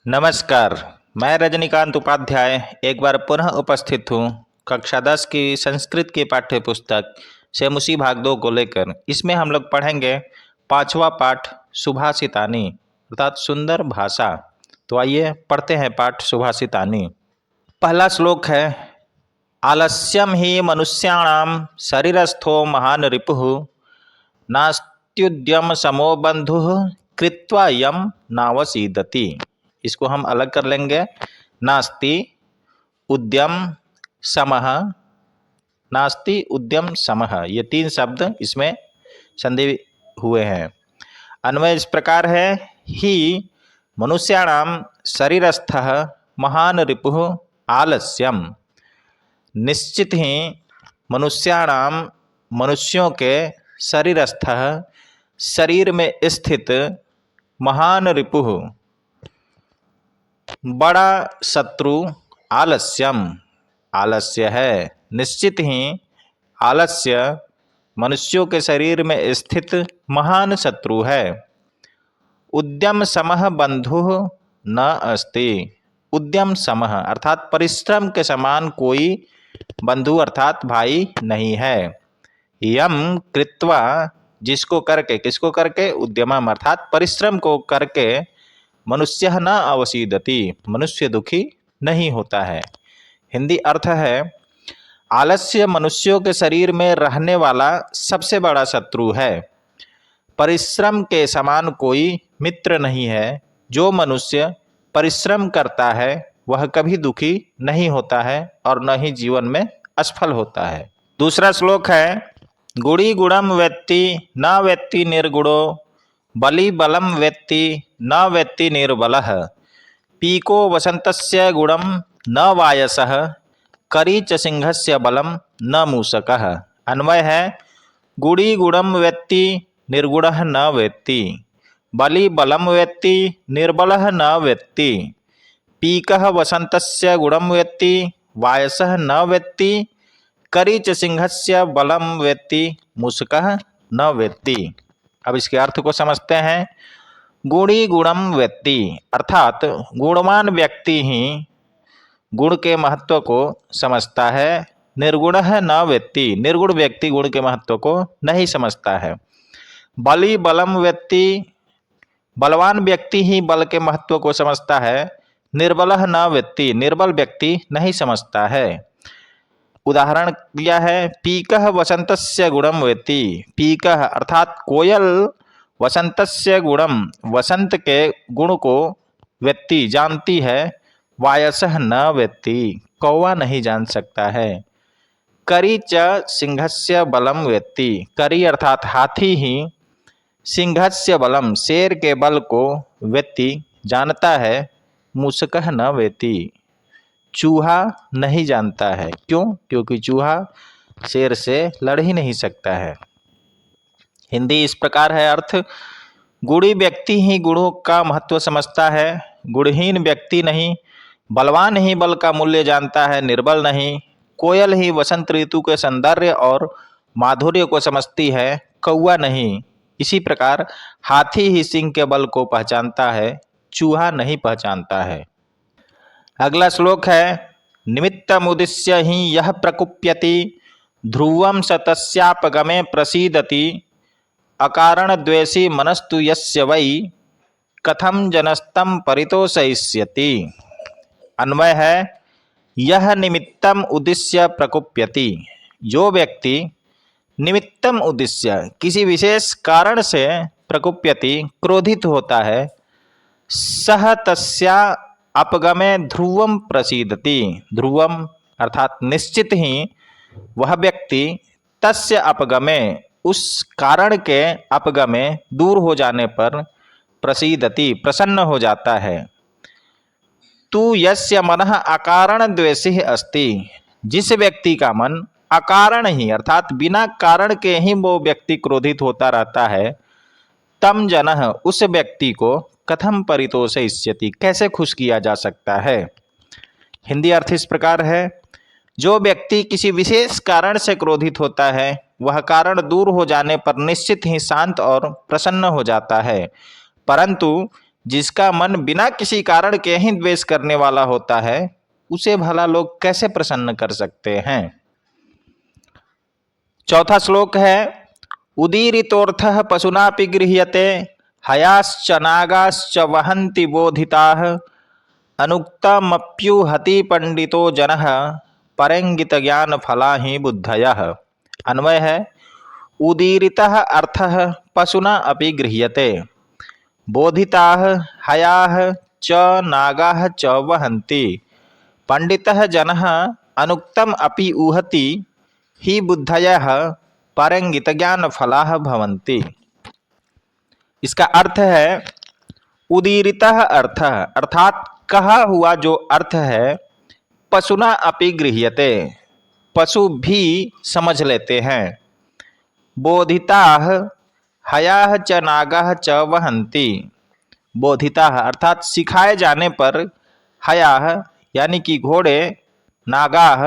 नमस्कार। मैं रजनीकांत उपाध्याय एक बार पुनः उपस्थित हूँ कक्षा 10 की संस्कृत की पाठ्य पुस्तक सेमुसी भाग 2 को लेकर। इसमें हम लोग पढ़ेंगे पांचवा पाठ सुभाषितानी अर्थात सुंदर भाषा। तो आइए पढ़ते हैं पाठ सुभाषितानी। पहला श्लोक है, आलस्यम ही मनुष्याणाम शरीरस्थो महान रिपुः नास्त्युद्यम समो बंधुः कृत्वा यम नावसीदति। इसको हम अलग कर लेंगे। नास्ति उद्यम समः, नास्ति उद्यम समः, ये तीन शब्द इसमें संधि हुए हैं। अन्वय इस प्रकार है, ही मनुष्याणाम शरीरस्थः महान रिपुः आलस्यम। निश्चित ही मनुष्याणाम मनुष्यों के शरीरस्थः शरीर में स्थित महान रिपुः बड़ा शत्रु आलस्यम आलस्य है। निश्चित ही आलस्य मनुष्यों के शरीर में स्थित महान शत्रु है। उद्यम समः बंधुः न अस्ति। उद्यम समः अर्थात परिश्रम के समान कोई बंधु अर्थात भाई नहीं है। यम कृत्वा जिसको करके, किसको करके, उद्यमम अर्थात परिश्रम को करके, मनुष्य न अवसीदति मनुष्य दुखी नहीं होता है। हिंदी अर्थ है, आलस्य मनुष्यों के शरीर में रहने वाला सबसे बड़ा शत्रु है। परिश्रम के समान कोई मित्र नहीं है। जो मनुष्य परिश्रम करता है वह कभी दुखी नहीं होता है और न ही जीवन में असफल होता है। दूसरा श्लोक है, गुणी गुणम वेत्ति न वेत्ति निर्गुणो बलि बलम वेत्ति न वेत्ति निर्बलः पीको वसंतस्य गुणम न वायसः करी च सिंहस्य बलम न मूषकः। अन्वय है, गुणी गुणम वेत्ति निर्गुणः न वेत्ति, बलि बलम वेत्ति निर्बलः न वेत्ति, पीकः वसंतस्य गुणम वेत्ति वायसः न वेत्ति, करी च सिंहस्य बलम वेत्ति मूषकः न वेत्ति। अब इसके अर्थ को समझते हैं। गुणी गुणम वेत्ति अर्थात गुणवान व्यक्ति ही गुण के महत्व को समझता है। निर्गुणः न वेत्ति निर्गुण व्यक्ति गुण के महत्व को नहीं समझता है। बलि बलम वेत्ति बलवान व्यक्ति ही बल के महत्व को समझता है। निर्बलः न वेत्ति निर्बल व्यक्ति नहीं समझता है। उदाहरण दिया है, पीकः वसंतस्य गुणम वेत्ति। पीकः अर्थात कोयल वसंतस्य गुणम वसंत के गुण को वेत्ति जानती है। वायसः न वेत्ति कौवा नहीं जान सकता है। करी च सिंहस्य बलम वेत्ति करी अर्थात हाथी ही सिंहस्य बलम शेर के बल को वेत्ति जानता है। मूषकः न वेत्ति चूहा नहीं जानता है। क्यों? क्योंकि चूहा शेर से लड़ ही नहीं सकता है। हिंदी इस प्रकार है अर्थ, गुणी व्यक्ति ही गुणों का महत्व समझता है। गुणहीन व्यक्ति नहीं। बलवान ही बल का मूल्य जानता है, निर्बल नहीं। कोयल ही वसंत ऋतु के सौंदर्य और माधुर्य को समझती है, कौवा नहीं। इसी प्रकार हाथी ही सिंह के बल को पहचानता है, चूहा नहीं पहचानता है। अगला श्लोक है, निमित्तमुद्दिश्य ही यह प्रकुप्यति ध्रुवं स तस्यापगमे प्रसीदति अकारण द्वेषी मनस्तु यस्य वै कथम जनस्तम परितोषयिष्यति। अन्वय है, यह निमित्तम उद्दिश्य प्रकुप्यति जो व्यक्ति निमित्तम उद्दिश्य किसी विशेष कारण से प्रकुप्यति क्रोधित होता है, सह तस्या अपगमे ध्रुवम प्रसीदति ध्रुवम अर्थात निश्चित ही वह व्यक्ति तस्य अपगमे उस कारण के अपगमे दूर हो जाने पर प्रसीदति प्रसन्न हो जाता है। तु यस्य मनः अकारण द्वेषी अस्ति जिस व्यक्ति का मन अकारण ही अर्थात बिना कारण के ही वो व्यक्ति क्रोधित होता रहता है, तम जनः उस व्यक्ति को कथम परितोषयिष्यति कैसे खुश किया जा सकता है। हिंदी अर्थ इस प्रकार है, जो व्यक्ति किसी विशेष कारण से क्रोधित होता है वह कारण दूर हो जाने पर निश्चित ही शांत और प्रसन्न हो जाता है, परंतु जिसका मन बिना किसी कारण के ही द्वेष करने वाला होता है, उसे भला लोग कैसे प्रसन्न कर सकते हैं। चौथा श्लोक है, उदीरितोर्थः पशुनापि गृह्यते हयाश्च नागाश्च वहन्ति बोधिताः अनुक्तमप्युहति पंडितो जनः परंगित ज्ञान फला ही बुद्धयः। अन्वय है, उदीरितः अर्थः पशुना अपि गृह्यते बोधिताः हयाः च नागाः च वहन्ति पंडितः जनः अनुक्तम अपि ऊहति ही बुद्धयः परंगित ज्ञान फलाः भवन्ति। इसका अर्थ है, उदीरितः अर्थः अर्थात कहा हुआ जो अर्थ है, पशुना अपि गृह्यते पशु भी समझ लेते हैं, बोधिताः हयाः च नागाः च वहन्ति बोधिताः अर्थात सिखाए जाने पर, हयाः यानी कि घोड़े, नागाः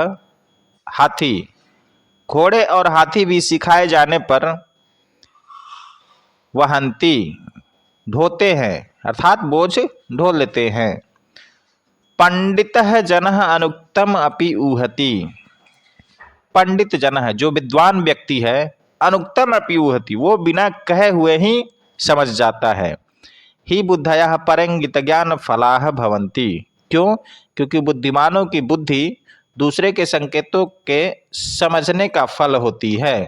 हाथी, घोड़े और हाथी भी सिखाए जाने पर वहन्ति ढोते हैं अर्थात बोझ ढो लेते हैं। पंडितः जनः अनुक्तम अपि ऊहति पंडित जनः जो विद्वान व्यक्ति है, अनुक्तम अपि ऊहति वो बिना कहे हुए ही समझ जाता है। ही बुद्धयः परंगित ज्ञान फलाः भवन्ति क्यों? क्योंकि बुद्धिमानों की बुद्धि दूसरे के संकेतों के समझने का फल होती है।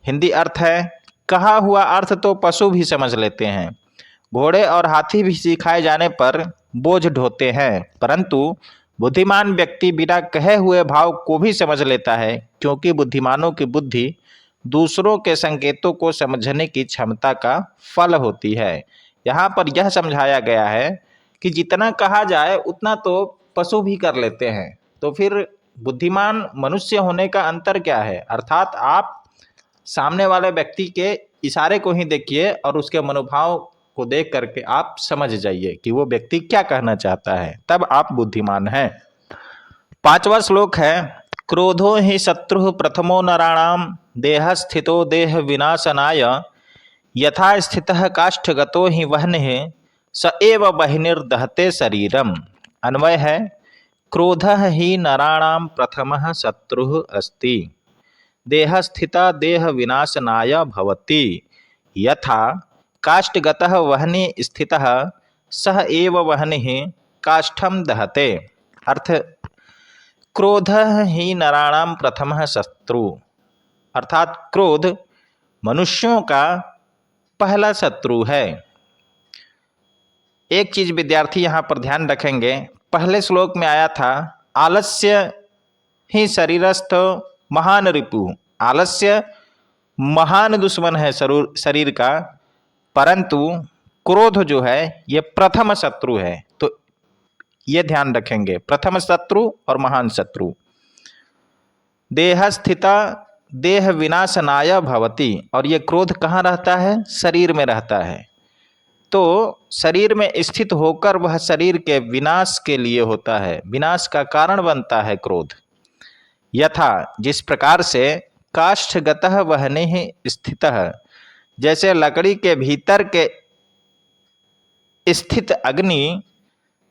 हिंदी अर्थ है, कहा हुआ अर्थ तो पशु भी समझ लेते हैं, घोड़े और हाथी भी सिखाए जाने पर बोझ ढोते हैं, परंतु बुद्धिमान व्यक्ति बिना कहे हुए भाव को भी समझ लेता है, क्योंकि बुद्धिमानों की बुद्धि दूसरों के संकेतों को समझने की क्षमता का फल होती है। यहाँ पर यह समझाया गया है कि जितना कहा जाए उतना तो पशु भी कर लेते हैं, तो फिर बुद्धिमान मनुष्य होने का अंतर क्या है? अर्थात आप सामने वाले व्यक्ति के इशारे को ही देखिए और उसके मनोभाव को देख करके आप समझ जाइए कि वो व्यक्ति क्या कहना चाहता है, तब आप बुद्धिमान हैं। पांचवा श्लोक है, क्रोधो हि शत्रु प्रथमो नराणाम देह स्थितो देह विनाशनाय यथा स्थितः काष्ठगतो हि वह्निः स एव बहिर्दहते शरीरम। अन्वय है, क्रोधः हि नराणाम प्रथमः शत्रुः अस्ति देह स्थिता देह विनाशनाय भवति यथा काष्ठगतः वह्नि स्थितः सह एव वह्निः काष्ठम दहते। अर्थ, क्रोध ही नराणाम प्रथमः शत्रु अर्थात क्रोध मनुष्यों का पहला शत्रु है। एक चीज विद्यार्थी यहाँ पर ध्यान रखेंगे, पहले श्लोक में आया था आलस्य ही शरीरस्थ महान रिपु, आलस्य महान दुश्मन है शरीर का, परंतु क्रोध जो है ये प्रथम शत्रु है। तो ये ध्यान रखेंगे, प्रथम शत्रु और महान शत्रु। देह स्थिता देह विनाशनाय भवति, और ये क्रोध कहाँ रहता है? शरीर में रहता है। तो शरीर में स्थित होकर वह शरीर के विनाश के लिए होता है, विनाश का कारण बनता है क्रोध। यथा जिस प्रकार से काष्ठगतः वह्निः स्थितः, जैसे लकड़ी के भीतर के स्थित अग्नि,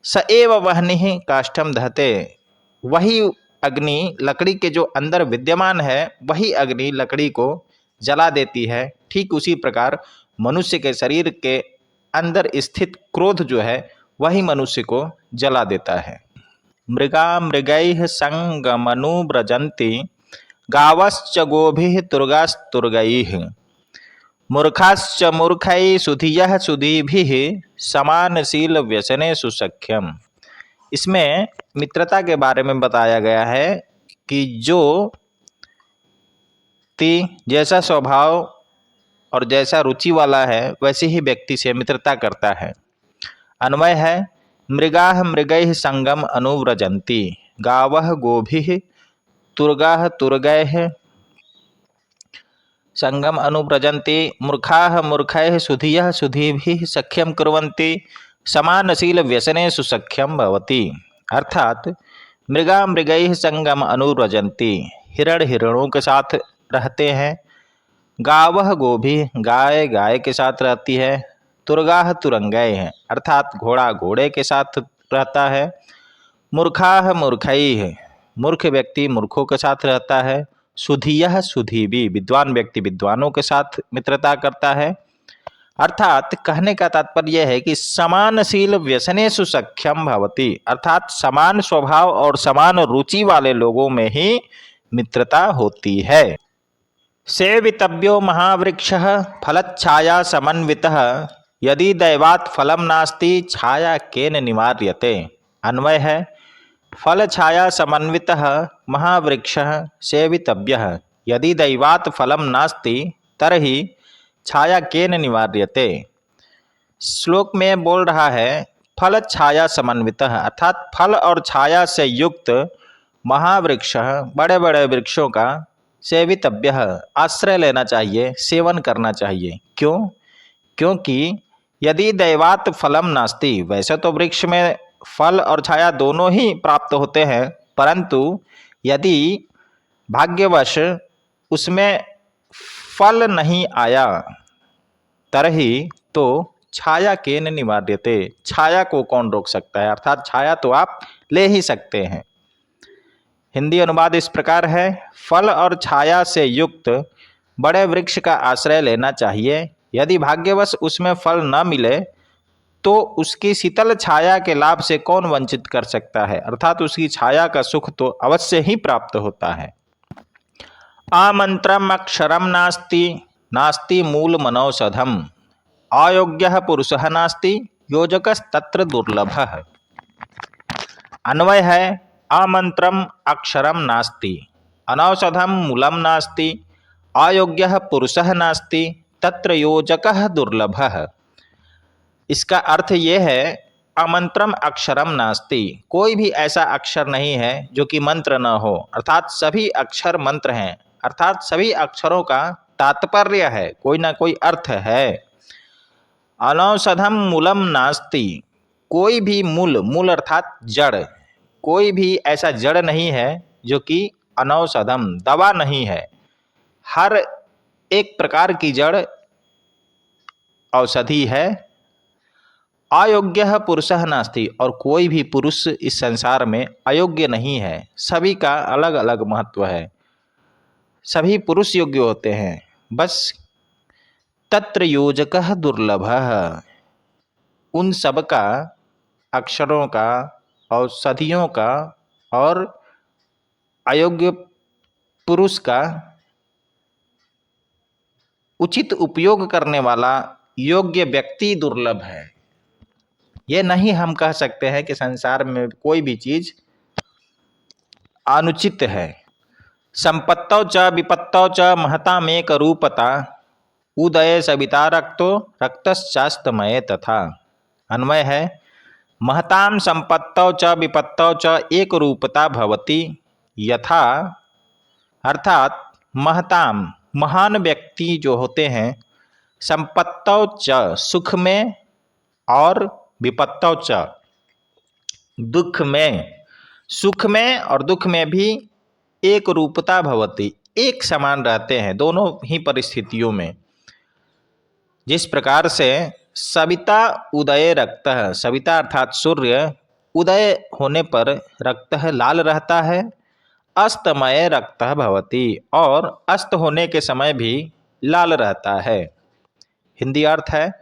स एव वह्निः काष्ठम दहते, वही अग्नि लकड़ी के जो अंदर विद्यमान है वही अग्नि लकड़ी को जला देती है। ठीक उसी प्रकार मनुष्य के शरीर के अंदर स्थित क्रोध जो है वही मनुष्य को जला देता है। मृगा मृगैः संगमनुव्रजन्ति गावश्च गोभिः तुर्गास्तुर्गैः मूर्खाश्च मूर्खैः सुधियः सुधीभिः समानशील व्यसने सुसख्यम। इसमें मित्रता के बारे में बताया गया है कि जो जैसा स्वभाव और जैसा रुचि वाला है वैसे ही व्यक्ति से मित्रता करता है। अन्वय है, मृगाः मृगैः संगम अनुव्रजन्ति गावः गोभिः तुर्गाः तुर्गैः संगम अनुव्रजन्ति मूर्खाः मूर्खैः सुधियः सुधीभिः सख्यम कुर्वन्ति समानशील व्यसने सुसख्यम भवति। अर्थात मृगा मृगैः संगम अनुव्रजन्ति, हिरण हिरणों के साथ रहते हैं, गावः गोभी गाय गाय के साथ रहती है, तुरगाह तुरंगय है, अर्थात घोड़ा घोड़े के साथ रहता है। मूर्खाह मूर्खई है, मूर्ख व्यक्ति मूर्खों के साथ रहता है। सुधीयः सुधीवी, विद्वान व्यक्ति विद्वानों के साथ मित्रता करता है। अर्थात कहने का तात्पर्य है कि समानशील व्यसनेषु सख्यम भवति, अर्थात समान स्वभाव और समान रुचि वाले लोगों में ही मित्रता होती है। सेवितव्यो महावृक्षः फलच्छाया समन्वितः, यदि दैवात् फलम नास्ति छाया केन निवार्यते। अन्वय है, फल छाया समन्वितः महावृक्षः सेवितव्यः, यदि दैवात् फलम नास्ति तर्हि छाया केन निवार्यते। श्लोक में बोल रहा है फल छाया समन्वितः, अर्थात फल और छाया से युक्त महावृक्ष, बड़े बड़े वृक्षों का सेवितव्य, आश्रय लेना चाहिए, सेवन करना चाहिए। क्यों? क्योंकि यदि दैवात फलम नास्ति, वैसे तो वृक्ष में फल और छाया दोनों ही प्राप्त होते हैं, परंतु यदि भाग्यवश उसमें फल नहीं आया तरही तो छाया केन निवार्यते, छाया को कौन रोक सकता है, अर्थात छाया तो आप ले ही सकते हैं। हिंदी अनुवाद इस प्रकार है, फल और छाया से युक्त बड़े वृक्ष का आश्रय लेना चाहिए। यदि भाग्यवश उसमें फल न मिले तो उसकी शीतल छाया के लाभ से कौन वंचित कर सकता है, अर्थात उसकी छाया का सुख तो अवश्य ही प्राप्त होता है। आमंत्रम अक्षरम नास्ति, नास्ति मूल मनौषधम, अयोग्यः पुरुषः नास्ति, योजकस्तत्र दुर्लभः। अन्वय है, आमंत्रम अक्षरम नास्ति, अनौषधम मूलम नास्ति, अयोग्यः पुरुषः नास्ति, तत्र योजकः दुर्लभः। इसका अर्थ ये है, आमंत्रम अक्षरम नास्ति, कोई भी ऐसा अक्षर नहीं है जो कि मंत्र न हो, अर्थात सभी अक्षर मंत्र हैं, अर्थात सभी अक्षरों का तात्पर्य है, कोई ना कोई अर्थ है। अनौषधम मूलम नास्ति, कोई भी मूल अर्थात जड़, कोई भी ऐसा जड़ नहीं है जो कि अनौषधम, दवा नहीं है। हर एक प्रकार की जड़ औषधि है। अयोग्यः पुरुषः नास्ति, और कोई भी पुरुष इस संसार में अयोग्य नहीं है, सभी का अलग अलग महत्व है, सभी पुरुष योग्य होते हैं, बस तत्र योजकः दुर्लभः, उन सब का, अक्षरों का, औषधियों का और अयोग्य पुरुष का उचित उपयोग करने वाला योग्य व्यक्ति दुर्लभ है। ये नहीं हम कह सकते हैं कि संसार में कोई भी चीज अनुचित है। संपत्तौ च विपत्तौ च महतामेक रूपता, उदये सविता रक्तो रक्तश्चास्तमये तथा। अन्वय है, महताम संपत्तौ च विपत्तौ च एक रूपता भवति यथा, अर्थात महताम, महान व्यक्ति जो होते हैं, संपत्तौ च, सुख में, और विपत्तौ च, दुख में, सुख में और दुख में भी एक रूपता भवति, एक समान रहते हैं दोनों ही परिस्थितियों में। जिस प्रकार से सविता उदय रक्तः, सविता अर्थात सूर्य उदय होने पर रक्तः लाल रहता है, अस्तमय रक्तः भवति, और अस्त होने के समय भी लाल रहता है। हिंदी अर्थ है,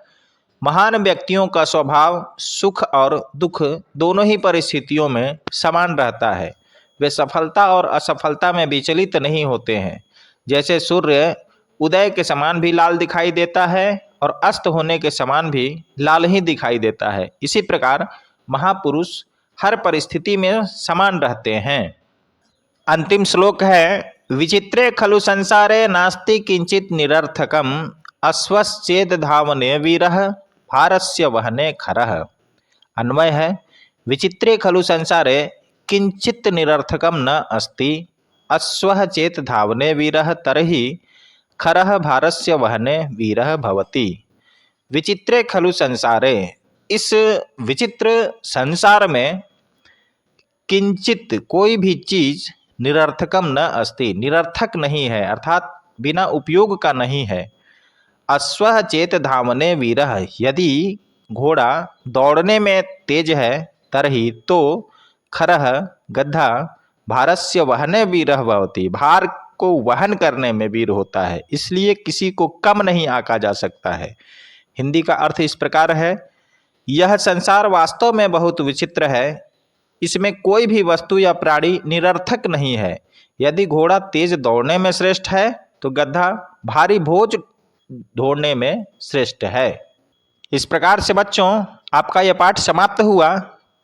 महान व्यक्तियों का स्वभाव सुख और दुख दोनों ही परिस्थितियों में समान रहता है। वे सफलता और असफलता में विचलित नहीं होते हैं। जैसे सूर्य उदय के समान भी लाल दिखाई देता है और अस्त होने के समान भी लाल ही दिखाई देता है, इसी प्रकार महापुरुष हर परिस्थिति में समान रहते हैं। अंतिम श्लोक है, विचित्रे खलु संसारे नास्ति किंचित निरर्थकम, अश्वश्चेद धावने वीरः भारस्य वहने खरः। अन्वय है, विचित्रे खलु संसारे किंचित निरर्थकम न अस्ति, अश्वः चेत धावने वीरः तरहि खरः भारस्य वहने वीरः भवति। विचित्रे खलु संसारे, इस विचित्र संसार में किंचित, कोई भी चीज, निरर्थकम न अस्ति, निरर्थक नहीं है, अर्थात बिना उपयोग का नहीं है, अश्वः चेत धावने वीरः, यदि घोड़ा दौड़ने में तेज है तर्हि तो खरः गधा भारस्य वहने वीरः भवति, भार को वहन करने में वीर होता है, इसलिए किसी को कम नहीं आंका जा सकता है। हिंदी का अर्थ इस प्रकार है, यह संसार वास्तव में बहुत विचित्र है, इसमें कोई भी वस्तु या प्राणी निरर्थक नहीं है। यदि घोड़ा तेज दौड़ने में श्रेष्ठ है तो गधा भारी बोझ ढोने में श्रेष्ठ है। इस प्रकार से बच्चों आपका यह पाठ समाप्त हुआ।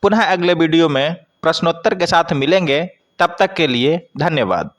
पुनः अगले वीडियो में प्रश्नोत्तर के साथ मिलेंगे। तब तक के लिए धन्यवाद।